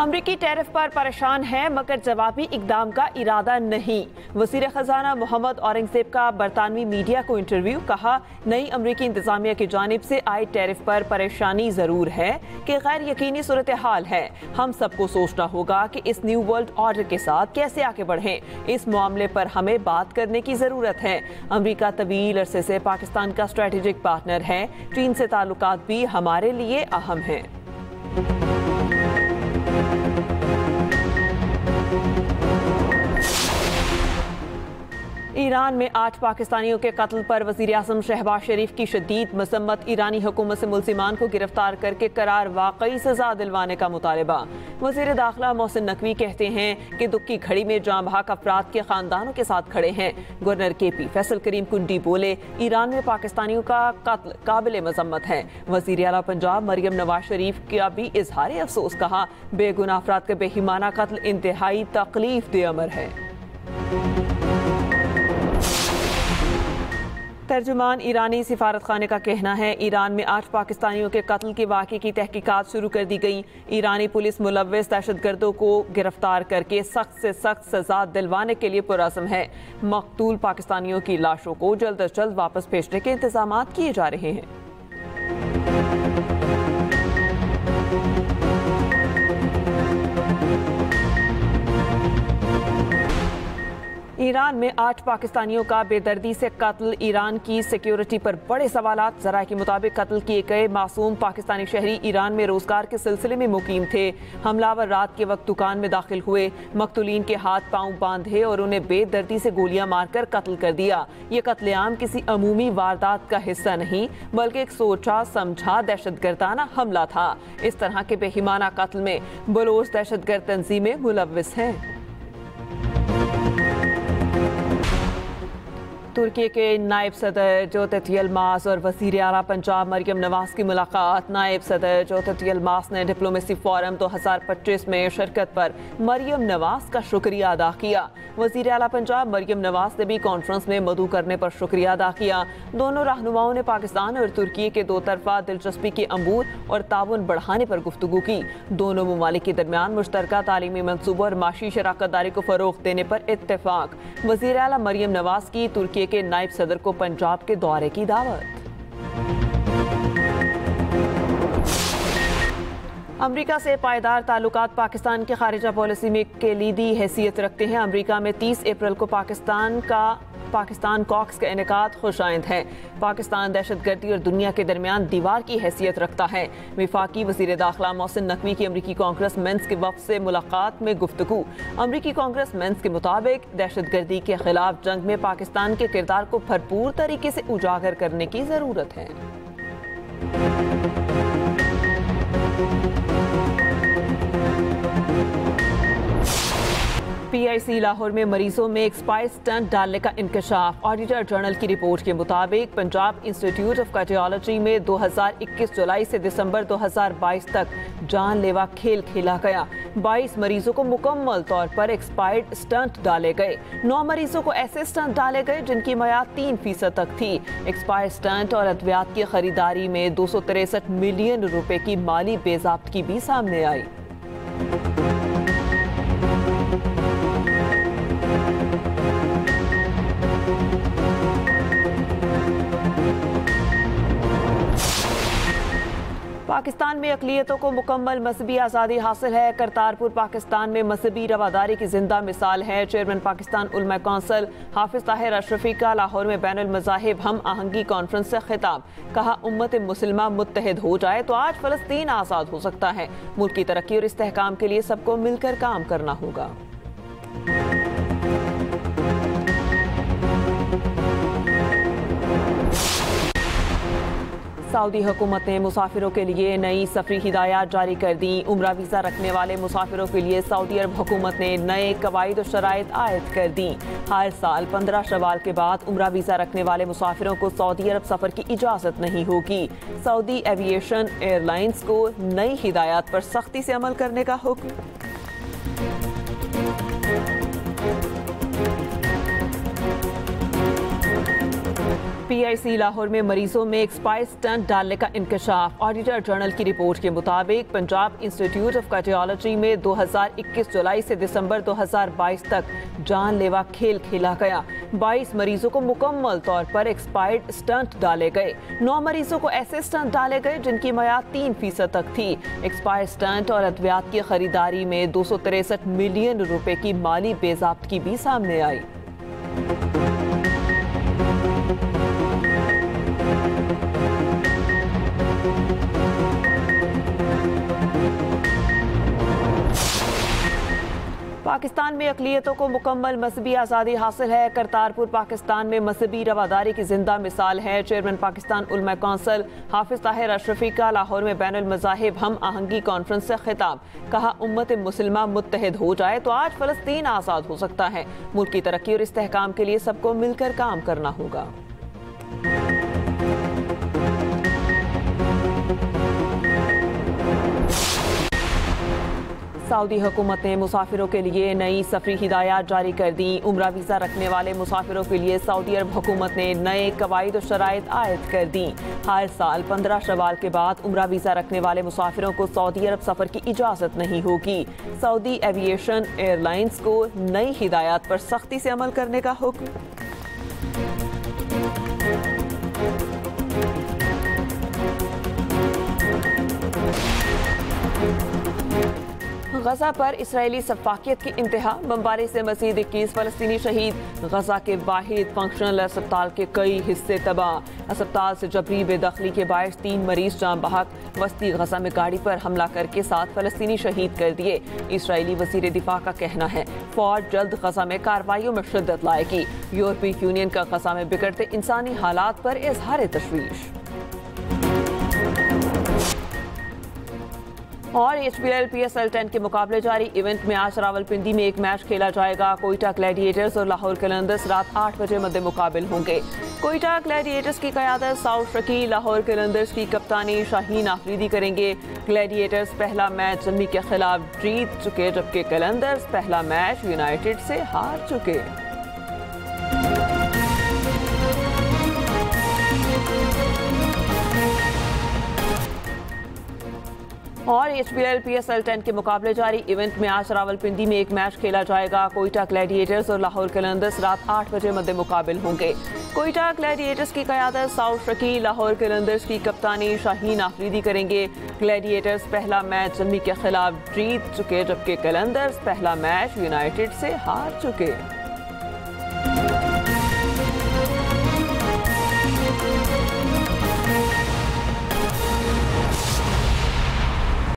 अमरीकी टैरिफ पर परेशान है मगर जवाबी इकदाम का इरादा नहीं। वज़ीर खजाना मोहम्मद औरंगज़ेब का बरतानवी मीडिया को इंटरव्यू। कहा, नई अमरीकी इंतजामिया की जानिब से आए टैरिफ पर परेशानी जरूर है कि गैर यकीनी सूरत हाल है। हम सबको सोचना होगा कि इस न्यू वर्ल्ड ऑर्डर के साथ कैसे आगे बढ़ें। इस मामले पर हमें बात करने की जरूरत है। अमरीका तवील अरसे से पाकिस्तान का स्ट्रेटेजिक पार्टनर है। चीन से ताल्लुकात भी हमारे लिए अहम हैं। ईरान में 8 पाकिस्तानियों के कत्ल पर वज़ीर आज़म शहबाज शरीफ की शदीद मज़म्मत। ईरानी हुकूमत से मुलजिमान को गिरफ्तार करके करार वाकई सजा दिलवाने का मुतालबा। वज़ीर दाखिला मोहसिन नकवी कहते हैं कि दुख की घड़ी में जाँ बहक अफराद के खानदानों के साथ खड़े हैं। गवर्नर KP फैसल करीम कुंडी बोले, ईरान में पाकिस्तानियों का कत्ल काबिल मज़म्मत है। वज़ीर आला पंजाब मरियम नवाज शरीफ का भी इजहार अफसोस। कहा, बेगुनाह अफराद का बेहिमाना कत्ल इंतहाई तकलीफ दे अमर है। तर्जुमान ईरानी सिफारत खाने का कहना है, ईरान में 8 पाकिस्तानियों के कत्ल के वाक़े की तहकीकात शुरू कर दी गई। ईरानी पुलिस मुलव्विस दहशतगर्दों को गिरफ्तार करके सख्त से सख्त सजा दिलवाने के लिए पुरअज़्म है। मकतूल पाकिस्तानियों की लाशों को जल्द अज जल्द वापस भेजने के इंतजाम किए जा रहे हैं। ईरान में 8 पाकिस्तानियों का बेदर्दी से कत्ल। ईरान की सिक्योरिटी पर बड़े सवालात। ज़राए के मुताबिक कत्ल किए गए मासूम पाकिस्तानी शहरी ईरान में रोजगार के सिलसिले में मुकीम थे। हमलावर रात के वक्त दुकान में दाखिल हुए, मकतूलीन के हाथ पांव बांधे और उन्हें बेदर्दी से गोलियां मारकर कत्ल कर दिया। ये कत्लेआम किसी अमूमी वारदात का हिस्सा नहीं बल्कि एक सोचा समझा दहशतगर्दाना हमला था। इस तरह के बेहिमाना कत्ल में बलोच दहशतगर्द तंजीमें मुलव्विस हैं। तुर्की के नायब सदर जौहत यलमास और वज़ीर आला पंजाब मरियम नवाज की मुलाकात। नायब सदर जौहत यलमास ने डिप्लोमेसी फोरम 2025 में शिरकत पर मरियम नवाज का शुक्रिया अदा किया। वज़ीर आला पंजाब मरियम नवाज ने भी कॉन्फ्रेंस में मदऊ करने पर शुक्रिया अदा किया। दोनों रहनुमाओं ने पाकिस्तान और तुर्की के दो तरफा दिलचस्पी के अमूर और ताउन बढ़ाने पर गुफ्तगू की। दोनों ममालिक के दरमियान मुश्तरका तालीमी मंसूबों और माशी शराकत दारी को फरोग देने पर इत्तेफाक। वज़ीर आला मरियम नवाज की तुर्की के नायब सदर को पंजाब के दौरे की दावत। अमरीका से पायदार ताल्लुकात पाकिस्तान की खारिजा पॉलिसी में कलीदी हैसियत रखते हैं। अमरीका में 30 अप्रैल को पाकिस्तान कॉक्स का इनेकाद खुशाइंद है। पाकिस्तान दहशतगर्दी और दुनिया के दरमियान दीवार की हैसियत रखता है। वफाकी वज़ीर दाखिला मोहसिन नकवी की अमरीकी कांग्रेस मेंस के वफ़द से मुलाकात में गुफ्तगू। अमरीकी कांग्रेस मेंस के मुताबिक दहशतगर्दी के खिलाफ जंग में पाकिस्तान के किरदार को भरपूर तरीके से उजागर करने की ज़रूरत है। PIC लाहौर में मरीजों में एक्सपायर्ड स्टंट डालने का इंकशाफ। ऑडिटर जनरल की रिपोर्ट के मुताबिक पंजाब इंस्टीट्यूट ऑफ कार्डियोलॉजी में 2021 जुलाई से दिसंबर 2022 तक जानलेवा खेल खेला गया। 22 मरीजों को मुकम्मल तौर पर एक्सपायर्ड स्टंट डाले गए। 9 मरीजों को ऐसे स्टंट डाले गए जिनकी मयाद 3% तक थी। एक्सपायर्ड स्टंट और अद्वियात की खरीदारी में 263 मिलियन रुपए की माली बेज़ाब्तगी भी सामने आई। पाकिस्तान में अक़लियतों को मुकम्मल मजहबी आज़ादी हासिल है। करतारपुर पाकिस्तान में मजहबी रवादारी की जिंदा मिसाल है। चेयरमैन पाकिस्तान उलमा कौंसिल हाफिज ताहिर अशरफी का लाहौर में बैनुल मज़ाहिब हम आहंगी कॉन्फ्रेंस से खिताब। कहा, उम्मत मुस्लिमा मुत्तहिद हो जाए तो आज फ़लस्तीन आज़ाद हो सकता है। मुल्क की तरक्की और इस्तेहकाम के लिए सबको मिलकर काम करना होगा। सऊदी हुकूमत ने मुसाफिरों के लिए नई सफरी हिदायत जारी कर दी। उम्रा वीज़ा रखने वाले मुसाफिरों के लिए सऊदी अरब हुकूमत ने नए कवायद और शराइत आयद कर दी। हर साल 15 शवाल के बाद उम्रा वीज़ा रखने वाले मुसाफिरों को सऊदी अरब सफ़र की इजाज़त नहीं होगी। सऊदी एविएशन एयरलाइंस को नई हिदायत पर सख्ती से अमल करने का हुक्म। PIC लाहौर में मरीजों में एक्सपायर्ड स्टंट डालने का इंकशाफ। ऑडिटर जनरल की रिपोर्ट के मुताबिक पंजाब इंस्टीट्यूट ऑफ कार्डियोलॉजी में 2021 जुलाई से दिसंबर 2022 तक जानलेवा खेल खेला गया। 22 मरीजों को मुकम्मल तौर पर एक्सपायर्ड स्टंट डाले गए। 9 मरीजों को ऐसे स्टंट डाले गए जिनकी मयाद 3% तक थी। एक्सपायर्ड स्टंट और अद्वियात की खरीदारी में 263 मिलियन रुपए की माली बेज़ाब्तगी भी सामने आई। पाकिस्तान में अक़लियतों को मुकम्मल मजहबी आज़ादी हासिल है। करतारपुर पाकिस्तान में मजहबी रवादारी की जिंदा मिसाल है। चेयरमैन पाकिस्तान उलमा कौंसिल हाफिज ताहिर अशरफी का लाहौर में बैनुल मज़ाहिब हम आहंगी कॉन्फ्रेंस से खिताब। कहा, उम्मत मुस्लिमा मुत्तहिद हो जाए तो आज फ़लस्तीन आज़ाद हो सकता है। मुल्क की तरक्की और इस्तेहकाम के लिए सबको मिलकर काम करना होगा। सऊदी हुकूमत ने मुसाफिरों के लिए नई सफरी हिदायत जारी कर दी। उम्रा वीज़ा रखने वाले मुसाफिरों के लिए सऊदी अरब हुकूमत ने नए कवायद और शराइत आयद कर दी। हर साल 15 शवाल के बाद उम्रा वीज़ा रखने वाले मुसाफिरों को सऊदी अरब सफ़र की इजाज़त नहीं होगी। सऊदी एविएशन एयरलाइंस को नई हिदायत पर सख्ती से अमल करने का हुक्म। गजा पर इसराइली सफाकियत की इंतहा। बमबारी से मजीद 21 फ़लस्तीनी शहीद। गजा के वाहिद फंक्शनल अस्पताल के कई हिस्से तबाह। अस्पताल से जबरी बेदखली के बायस 3 मरीज जान बहक। वस्ती गजा में गाड़ी पर हमला करके 7 फ़लस्तीनी शहीद कर दिए। इसराइली वज़ीर दिफा का कहना है फौज जल्द गजा में कार्रवाइयों में शिद्दत लाएगी। यूरोपीय यूनियन का गजा में बिगड़ते इंसानी हालात पर इजहार तशवीश। और HPL PSL 10 के मुकाबले जारी। इवेंट में आज रावलपिंडी में एक मैच खेला जाएगा। कोयटा ग्लैडिएटर्स और लाहौर कलंदर्स रात 8 बजे मद्दे मुकाबिल होंगे। कोयटा ग्लैडिएटर्स की क़यादत साउथ शकील, लाहौर कलंदर्स की कप्तानी शाहीन आफरीदी करेंगे। ग्लैडिएटर्स पहला मैच जम्मी के खिलाफ जीत चुके, जबकि कलंदर्स पहला मैच यूनाइटेड से हार चुके। और HPL PSL 10 के मुकाबले जारी। इवेंट में आज रावलपिंडी में एक मैच खेला जाएगा। कोयटा ग्लैडिएटर्स और लाहौर कलंदर्स रात 8 बजे मद्दे मुकाबिल होंगे। कोयटा ग्लैडिएटर्स की क़यादत साउथ शकील, लाहौर कलंदर्स की कप्तानी शाहीन आफरीदी करेंगे। ग्लैडिएटर्स पहला मैच जम्मी के खिलाफ जीत चुके, जबकि कलंदर्स पहला मैच यूनाइटेड से हार चुके।